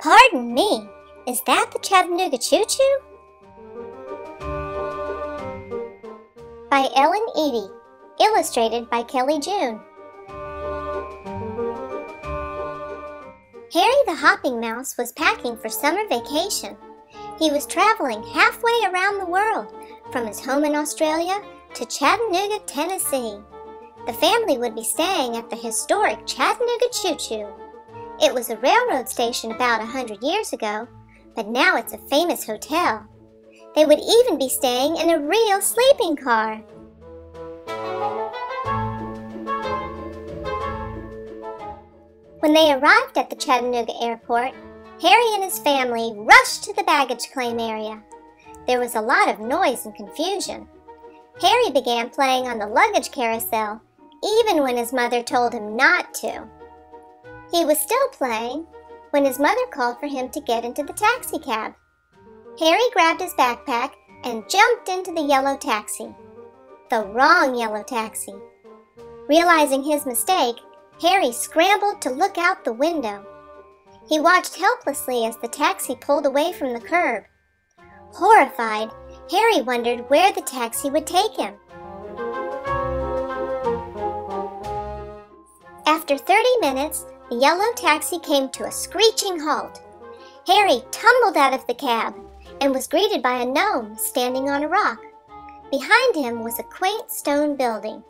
Pardon me, is that the Chattanooga Choo Choo? By Ellen Eady, illustrated by Kelly Guhne. Harry the Hopping Mouse was packing for summer vacation. He was traveling halfway around the world, from his home in Australia to Chattanooga, Tennessee. The family would be staying at the historic Chattanooga Choo Choo. It was a railroad station about 100 years ago, but now it's a famous hotel. They would even be staying in a real sleeping car. When they arrived at the Chattanooga airport, Harry and his family rushed to the baggage claim area. There was a lot of noise and confusion. Harry began playing on the luggage carousel, even when his mother told him not to. He was still playing when his mother called for him to get into the taxi cab. Harry grabbed his backpack and jumped into the yellow taxi. The wrong yellow taxi. Realizing his mistake, Harry scrambled to look out the window. He watched helplessly as the taxi pulled away from the curb. Horrified, Harry wondered where the taxi would take him. After 30 minutes, the yellow taxi came to a screeching halt. Harry tumbled out of the cab and was greeted by a gnome standing on a rock. Behind him was a quaint stone building.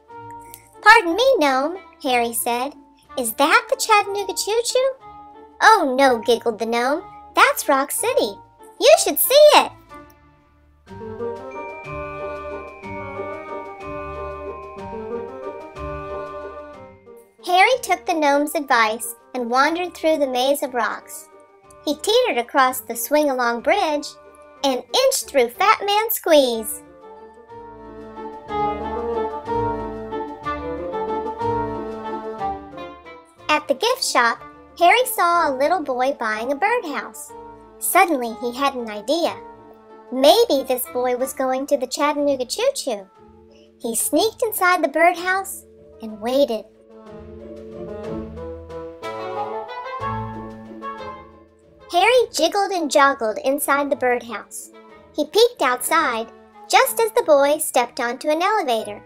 "Pardon me, gnome," Harry said. "Is that the Chattanooga Choo Choo?" "Oh no," giggled the gnome. "That's Rock City. You should see it." Harry took the gnome's advice and wandered through the maze of rocks. He teetered across the swing-along bridge and inched through Fat Man Squeeze. At the gift shop, Harry saw a little boy buying a birdhouse. Suddenly, he had an idea. Maybe this boy was going to the Chattanooga Choo Choo. He sneaked inside the birdhouse and waited. Harry jiggled and joggled inside the birdhouse. He peeked outside just as the boy stepped onto an elevator.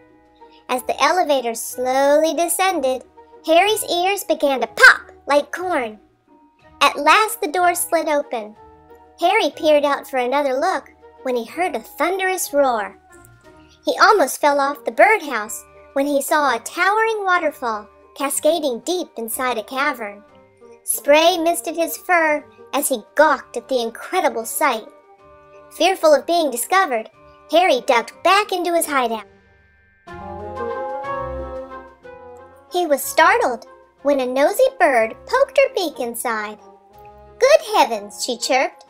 As the elevator slowly descended, Harry's ears began to pop like corn. At last the door slid open. Harry peered out for another look when he heard a thunderous roar. He almost fell off the birdhouse when he saw a towering waterfall cascading deep inside a cavern. Spray misted his fur as he gawked at the incredible sight. Fearful of being discovered, Harry ducked back into his hideout. He was startled when a nosy bird poked her beak inside. "Good heavens," she chirped.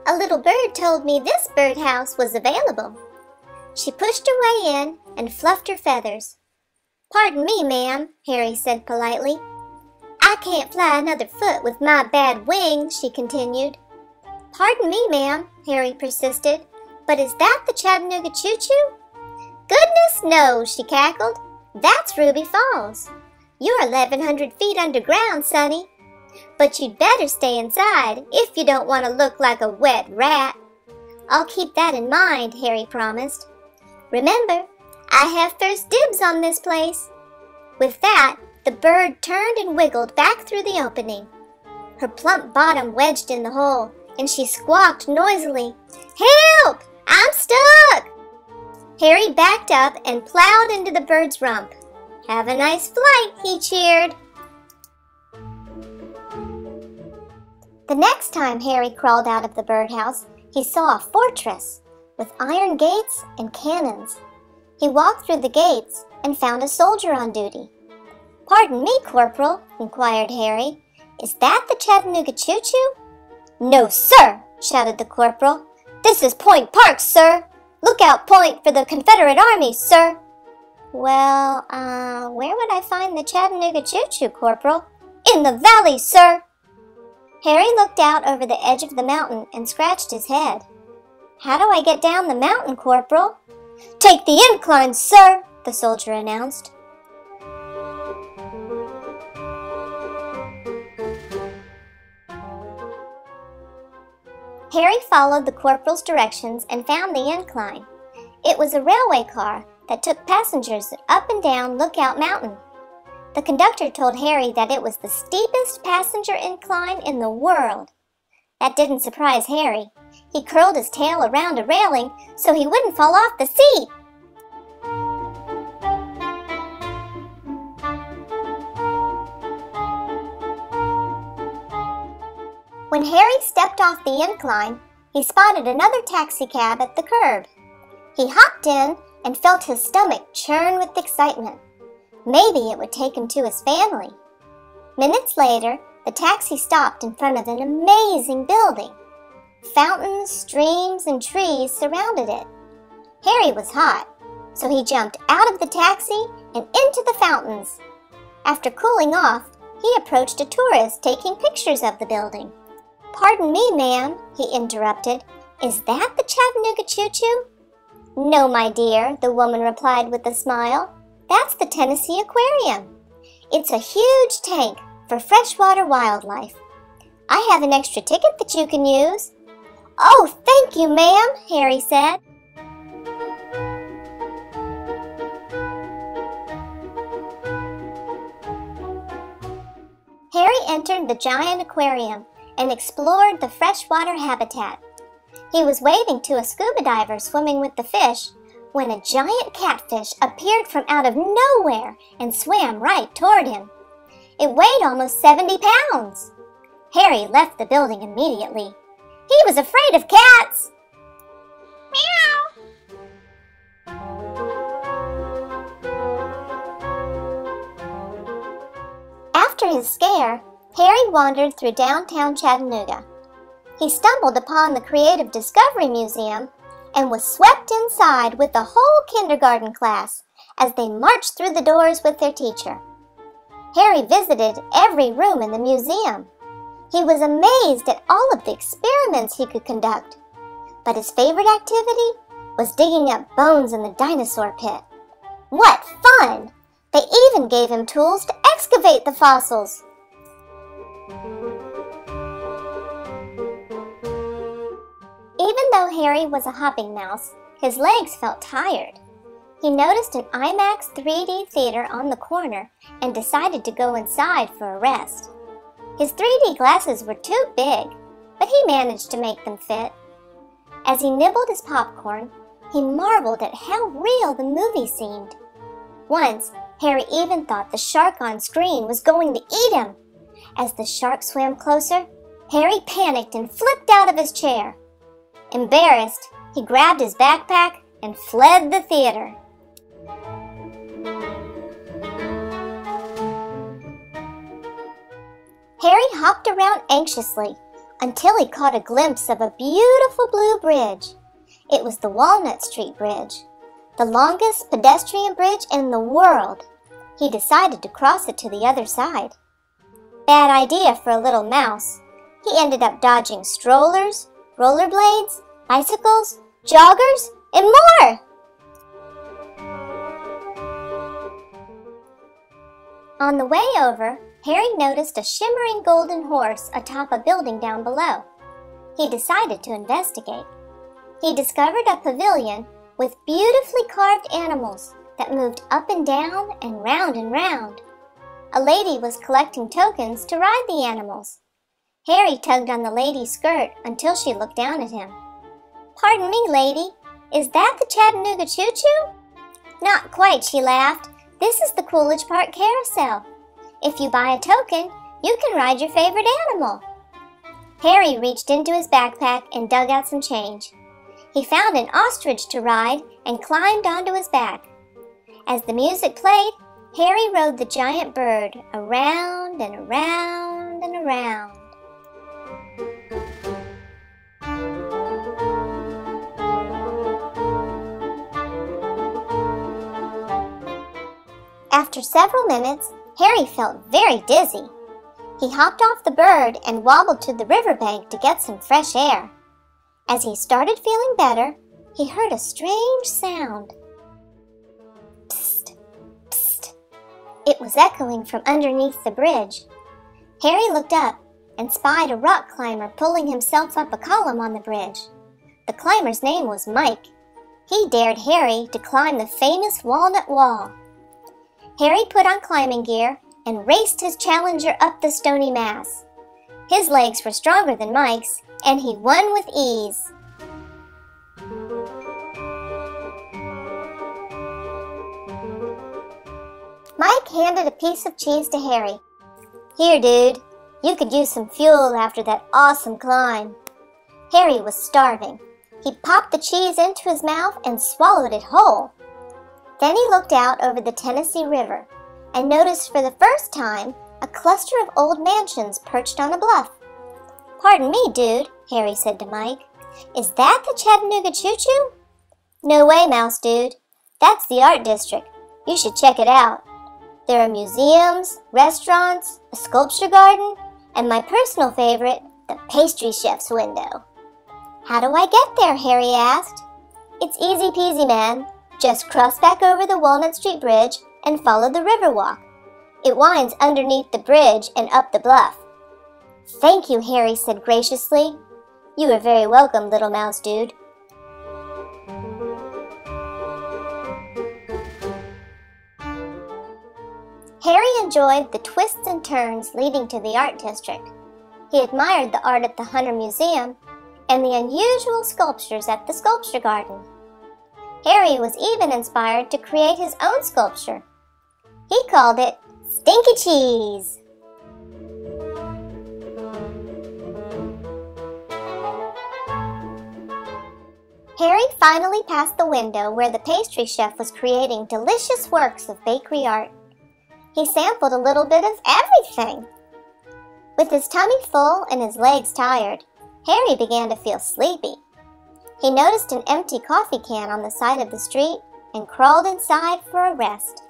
"A little bird told me this birdhouse was available." She pushed her way in and fluffed her feathers. "Pardon me, ma'am," Harry said politely. "I can't fly another foot with my bad wings," she continued. "Pardon me, ma'am," Harry persisted, "but is that the Chattanooga Choo Choo?" "Goodness knows," she cackled. "That's Ruby Falls. You're 1,100 feet underground, sonny. But you'd better stay inside if you don't want to look like a wet rat." "I'll keep that in mind," Harry promised. "Remember, I have first dibs on this place." With that, the bird turned and wiggled back through the opening. Her plump bottom wedged in the hole, and she squawked noisily, "Help! I'm stuck!" Harry backed up and plowed into the bird's rump. "Have a nice flight," he cheered. The next time Harry crawled out of the birdhouse, he saw a fortress with iron gates and cannons. He walked through the gates and found a soldier on duty. "Pardon me, Corporal," inquired Harry. "Is that the Chattanooga Choo Choo?" "No, sir," shouted the corporal. "This is Point Park, sir. Lookout point for the Confederate Army, sir." "Well, where would I find the Chattanooga Choo Choo, Corporal?" "In the valley, sir." Harry looked out over the edge of the mountain and scratched his head. "How do I get down the mountain, Corporal?" "Take the incline, sir," the soldier announced. Harry followed the corporal's directions and found the incline. It was a railway car that took passengers up and down Lookout Mountain. The conductor told Harry that it was the steepest passenger incline in the world. That didn't surprise Harry. He curled his tail around a railing so he wouldn't fall off the seat. When Harry stepped off the incline, he spotted another taxicab at the curb. He hopped in and felt his stomach churn with excitement. Maybe it would take him to his family. Minutes later, the taxi stopped in front of an amazing building. Fountains, streams, and trees surrounded it. Harry was hot, so he jumped out of the taxi and into the fountains. After cooling off, he approached a tourist taking pictures of the building. "Pardon me, ma'am," he interrupted. "Is that the Chattanooga Choo Choo?" "No, my dear," the woman replied with a smile. "That's the Tennessee Aquarium. It's a huge tank for freshwater wildlife. I have an extra ticket that you can use." "Oh, thank you, ma'am," Harry said. Harry entered the giant aquarium and explored the freshwater habitat. He was waving to a scuba diver swimming with the fish when a giant catfish appeared from out of nowhere and swam right toward him. It weighed almost 70 pounds. Harry left the building immediately. He was afraid of cats. Meow! After his scare, Harry wandered through downtown Chattanooga. He stumbled upon the Creative Discovery Museum and was swept inside with the whole kindergarten class as they marched through the doors with their teacher. Harry visited every room in the museum. He was amazed at all of the experiments he could conduct. But his favorite activity was digging up bones in the dinosaur pit. What fun! They even gave him tools to excavate the fossils. Even though Harry was a hopping mouse, his legs felt tired. He noticed an IMAX 3D theater on the corner and decided to go inside for a rest. His 3D glasses were too big, but he managed to make them fit. As he nibbled his popcorn, he marveled at how real the movie seemed. Once, Harry even thought the shark on screen was going to eat him. As the shark swam closer, Harry panicked and flipped out of his chair. Embarrassed, he grabbed his backpack and fled the theater. Harry hopped around anxiously until he caught a glimpse of a beautiful blue bridge. It was the Walnut Street Bridge, the longest pedestrian bridge in the world. He decided to cross it to the other side. Bad idea for a little mouse. He ended up dodging strollers, rollerblades, bicycles, joggers, and more! On the way over, Harry noticed a shimmering golden horse atop a building down below. He decided to investigate. He discovered a pavilion with beautifully carved animals that moved up and down and round and round. A lady was collecting tokens to ride the animals. Harry tugged on the lady's skirt until she looked down at him. "Pardon me, lady, is that the Chattanooga Choo Choo?" "Not quite," she laughed. "This is the Coolidge Park Carousel. If you buy a token, you can ride your favorite animal." Harry reached into his backpack and dug out some change. He found an ostrich to ride and climbed onto his back. As the music played, Harry rode the giant bird around and around and around. After several minutes, Harry felt very dizzy. He hopped off the bird and wobbled to the riverbank to get some fresh air. As he started feeling better, he heard a strange sound. Psst, psst. It was echoing from underneath the bridge. Harry looked up and spied a rock climber pulling himself up a column on the bridge. The climber's name was Mike. He dared Harry to climb the famous Walnut Wall. Harry put on climbing gear and raced his challenger up the stony mass. His legs were stronger than Mike's, and he won with ease. Mike handed a piece of cheese to Harry. "Here, dude. You could use some fuel after that awesome climb." Harry was starving. He popped the cheese into his mouth and swallowed it whole. Then he looked out over the Tennessee River and noticed for the first time a cluster of old mansions perched on a bluff. "Pardon me, dude," Harry said to Mike. "Is that the Chattanooga Choo Choo?" "No way, Mouse Dude. That's the art district. You should check it out. There are museums, restaurants, a sculpture garden, and my personal favorite, the pastry chef's window." "How do I get there?" Harry asked. "It's easy peasy, man. Just cross back over the Walnut Street Bridge and follow the river walk. It winds underneath the bridge and up the bluff." "Thank you," Harry said graciously. "You are very welcome, little Mouse Dude." Harry enjoyed the twists and turns leading to the art district. He admired the art at the Hunter Museum and the unusual sculptures at the sculpture garden. Harry was even inspired to create his own sculpture. He called it Stinky Cheese. Harry finally passed the window where the pastry chef was creating delicious works of bakery art. He sampled a little bit of everything. With his tummy full and his legs tired, Harry began to feel sleepy. He noticed an empty coffee can on the side of the street and crawled inside for a rest.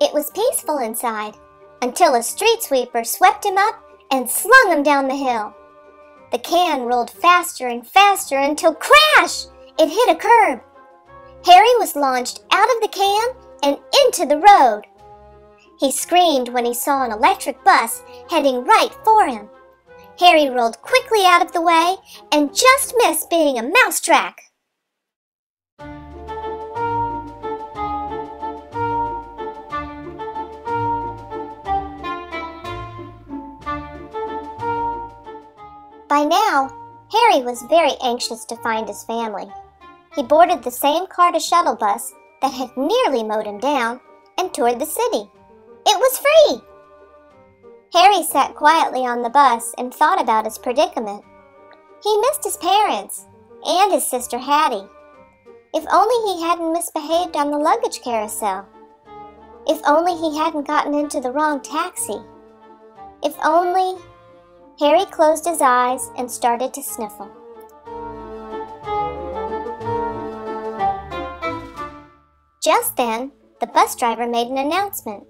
It was peaceful inside until a street sweeper swept him up and slung him down the hill. The can rolled faster and faster until crash! It hit a curb. Harry was launched out of the can and into the road. He screamed when he saw an electric bus heading right for him. Harry rolled quickly out of the way and just missed being a mousetrap. By now, Harry was very anxious to find his family. He boarded the same car-to-shuttle bus that had nearly mowed him down and toured the city. It was free! Harry sat quietly on the bus and thought about his predicament. He missed his parents and his sister Hattie. If only he hadn't misbehaved on the luggage carousel. If only he hadn't gotten into the wrong taxi. If only... Harry closed his eyes and started to sniffle. Just then, the bus driver made an announcement.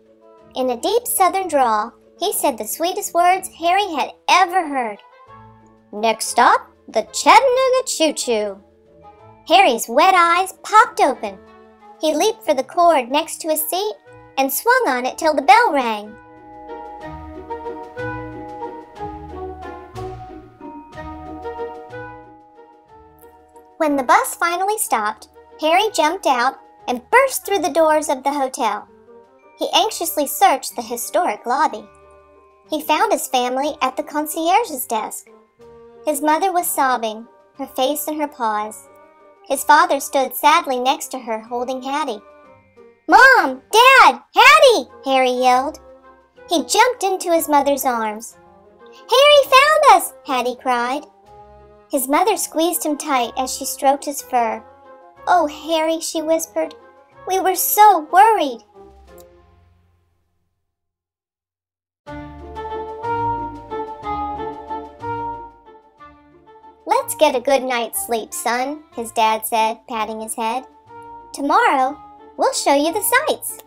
In a deep southern drawl, he said the sweetest words Harry had ever heard. "Next stop, the Chattanooga Choo Choo." Harry's wet eyes popped open. He leaped for the cord next to his seat and swung on it till the bell rang. When the bus finally stopped, Harry jumped out and burst through the doors of the hotel. He anxiously searched the historic lobby. He found his family at the concierge's desk. His mother was sobbing, her face in her paws. His father stood sadly next to her, holding Hattie. "Mom! Dad! Hattie!" Harry yelled. He jumped into his mother's arms. "Harry found us!" Hattie cried. His mother squeezed him tight as she stroked his fur. "Oh, Harry," she whispered, "we were so worried." "Let's get a good night's sleep, son," his dad said, patting his head. "Tomorrow, we'll show you the sights."